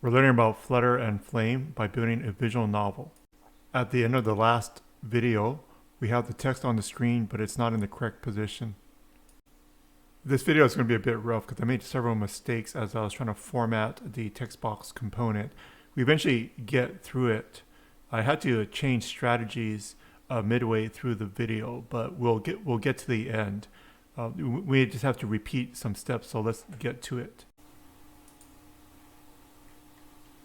We're learning about Flutter and Flame by building a visual novel. At the end of the last video, we have the text on the screen, but it's not in the correct position. This video is going to be a bit rough because I made several mistakes as I was trying to format the text box component. We eventually get through it. I had to change strategies midway through the video, but we'll get to the end. We just have to repeat some steps, so let's get to it.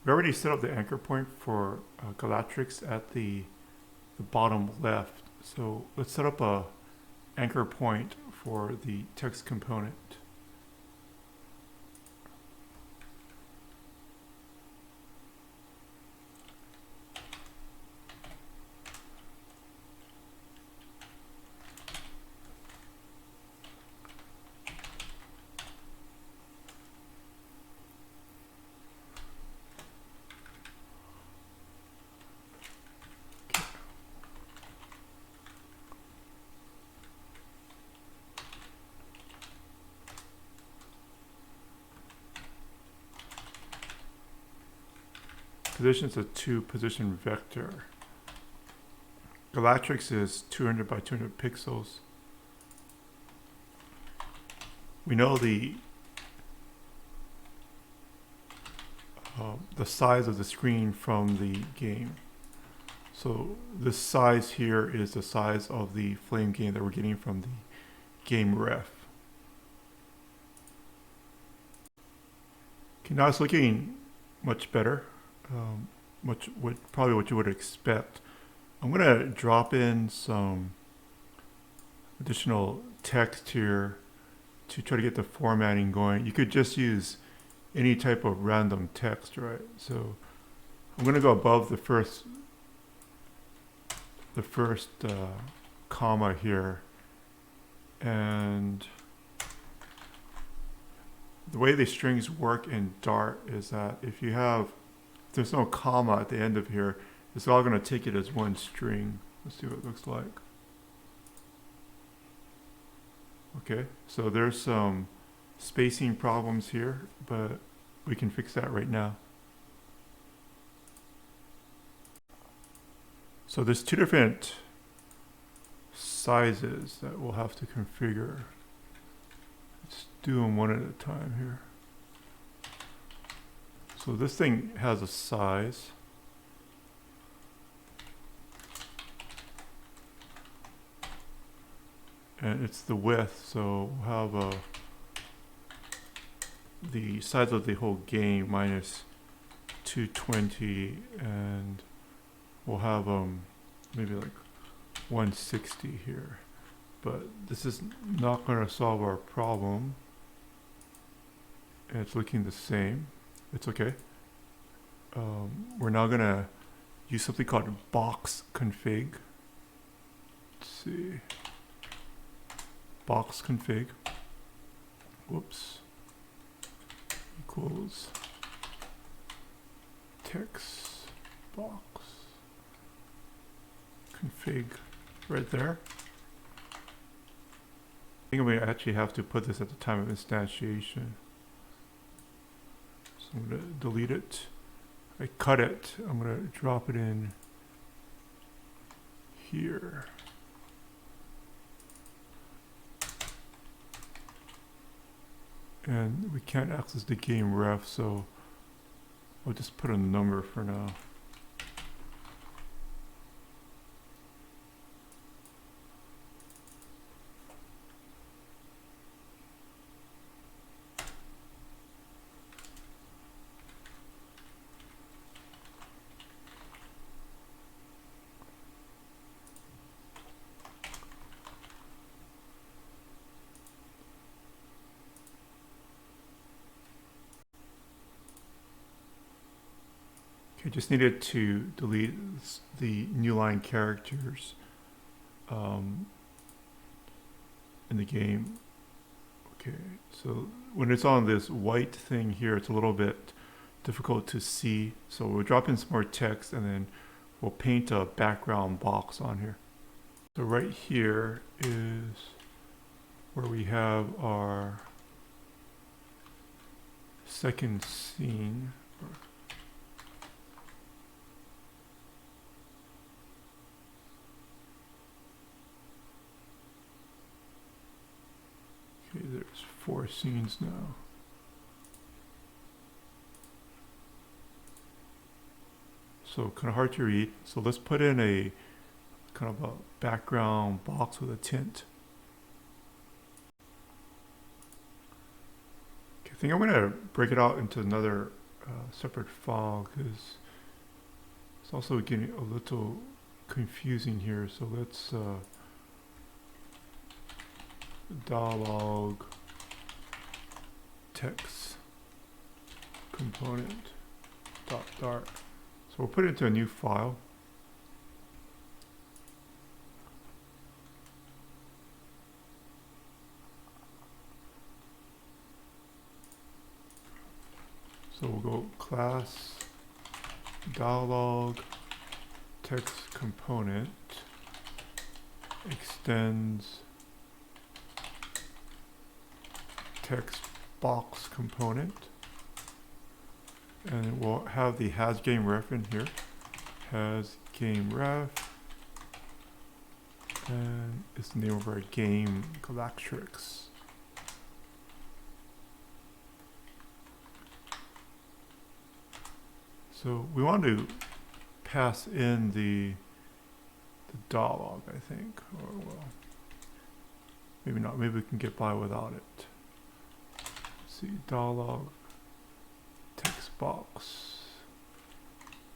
We already set up the anchor point for Galatrix at the bottom left. So let's set up a anchor point for the text component. Position is a 2-position vector. Galatrix is 200 by 200 pixels. We know the size of the screen from the game. So this size here is the size of the Flame game that we're getting from the game ref. Okay, now it's looking much better. Probably what you would expect. I'm going to drop in some additional text here to try to get the formatting going. You could just use any type of random text, right? So I'm going to go above the first comma here, and the way the strings work in Dart is that if there's no comma at the end of here, it's all going to take it as one string. Let's see what it looks like. Okay, so there's some spacing problems here, but we can fix that right now. So there's two different sizes that we'll have to configure. Let's do them one at a time here. So this thing has a size. And it's the width, so we'll have the size of the whole game minus 220, and we'll have maybe like 160 here. But this is not going to solve our problem. And it's looking the same. It's okay. We're now going to use something called box config. Let's see. Box config. Whoops. Equals text box config right there. I think we actually have to put this at the time of instantiation. So I'm going to delete it. I cut it. I'm going to drop it in here. And we can't access the game ref, so I'll just put a number for now. I just needed to delete the new line characters in the game. Okay, so when it's on this white thing here, it's a little bit difficult to see. So we'll drop in some more text and then we'll paint a background box on here. So right here is where we have our second scene, 4 scenes now. So kind of hard to read. So let's put in a kind of a background box with a tint. Okay, I think I'm going to break it out into another separate file because it's also getting a little confusing here. So let's dialog text component .dart. So we'll put it into a new file. So we'll go class dialog text component extends text box component, and we'll have the has game ref in here, has game ref, and it's the name of our game, Galatrix. So we want to pass in the dialog, I think, or well, maybe not. Maybe we can get by without it. Let's see, dialog text box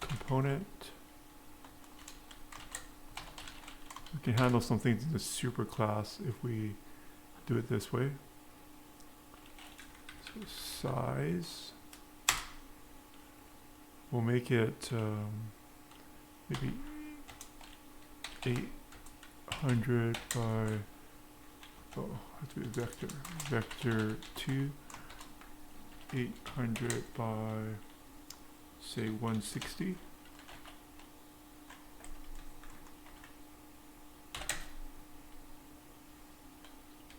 component. We can handle some things in the super class if we do it this way. So size. We'll make it maybe 800 by, oh, have to be vector. Vector 2, 800 by, say, 160.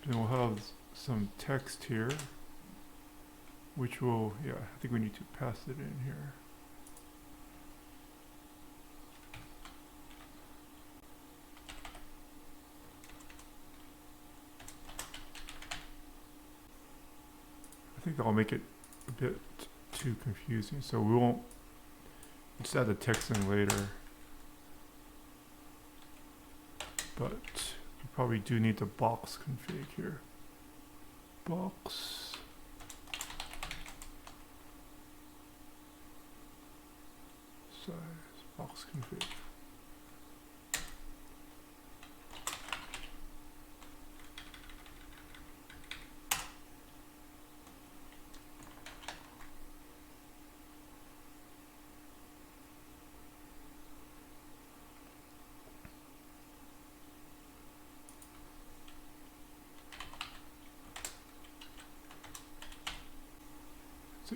Then we'll have some text here, which will, yeah, I think we need to pass it in here. I think that'll make it a bit too confusing, so we won't just add the text in later. But we probably do need the box config here. Box. Size, box config.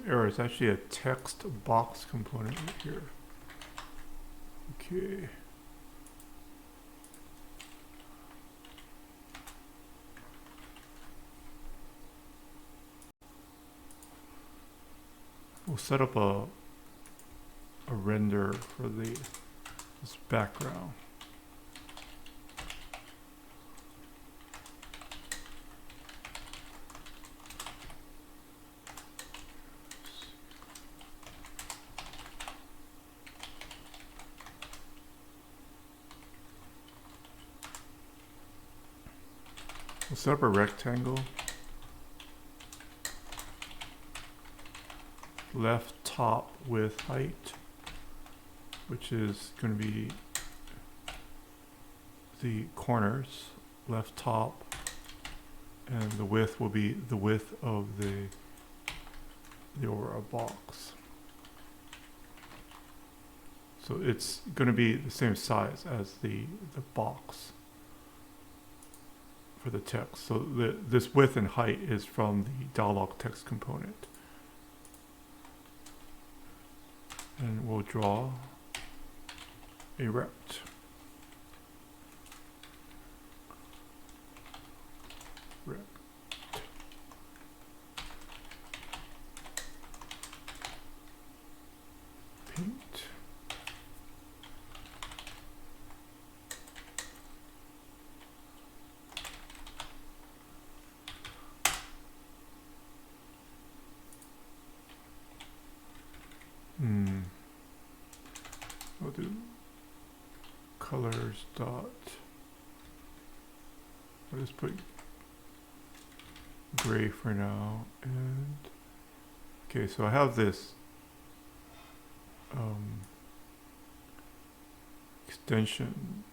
Error, it's actually a text box component right here. Okay. We'll set up a render for this background. We'll set up a rectangle, left top with height, which is going to be the corners, left top, and the width will be the width of the overall box. So it's going to be the same size as the box for the text. So this width and height is from the dialog text component. And we'll draw a rect. Paint. We'll do colors dot. I'll just put gray for now. And okay, so I have this extension,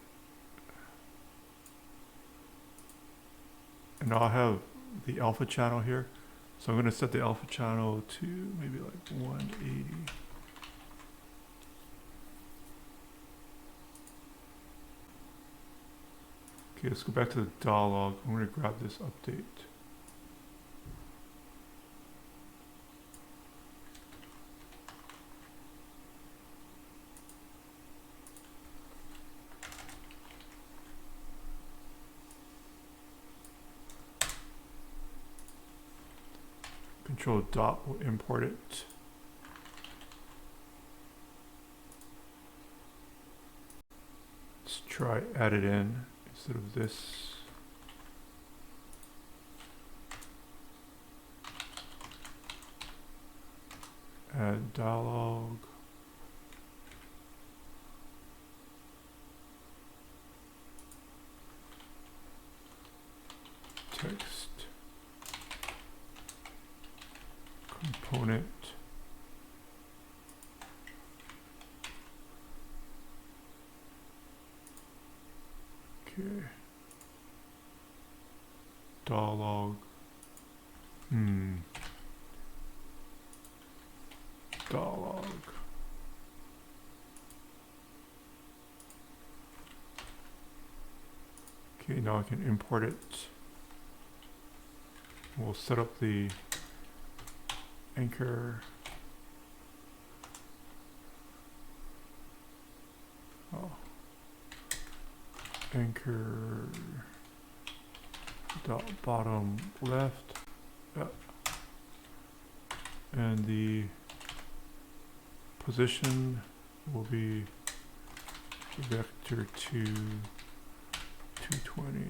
and I'll have the alpha channel here. So I'm going to set the alpha channel to maybe like 180. Okay, let's go back to the dialog. I'm going to grab this update. Control dot will import it. Let's try add it in instead of this. Add dialog. Text. Component. Okay. Dialog. Dialog. Okay, now I can import it. We'll set up the anchor. Anchor dot bottom left. And the position will be vector 220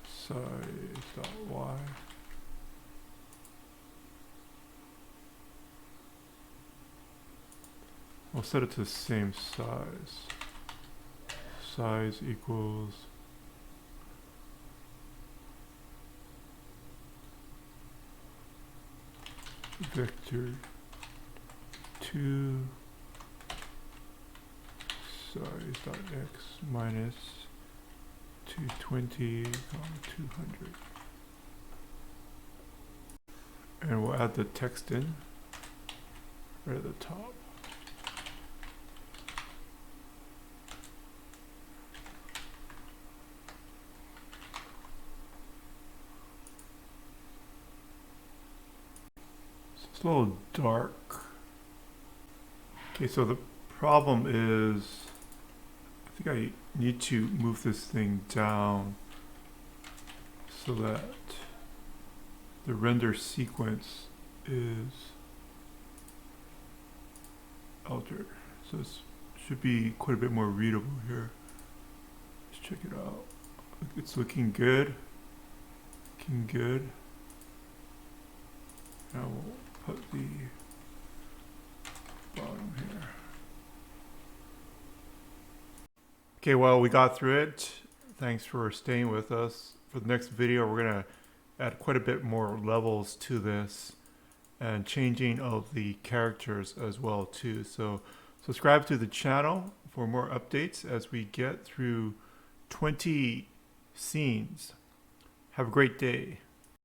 size dot y. We'll set it to the same size. Size equals vector 2 size dot x minus 220, 200. And we'll add the text in right at the top. It's a little dark. Okay, so the problem is I think I need to move this thing down so that the render sequence is altered. So this should be quite a bit more readable here. Let's check it out. It's looking good. Looking good. Now we'll put the bottom here. Okay, well, we got through it. Thanks for staying with us. For the next video, we're going to add quite a bit more levels to this and changing of the characters as well too. So subscribe to the channel for more updates as we get through 20 scenes. Have a great day.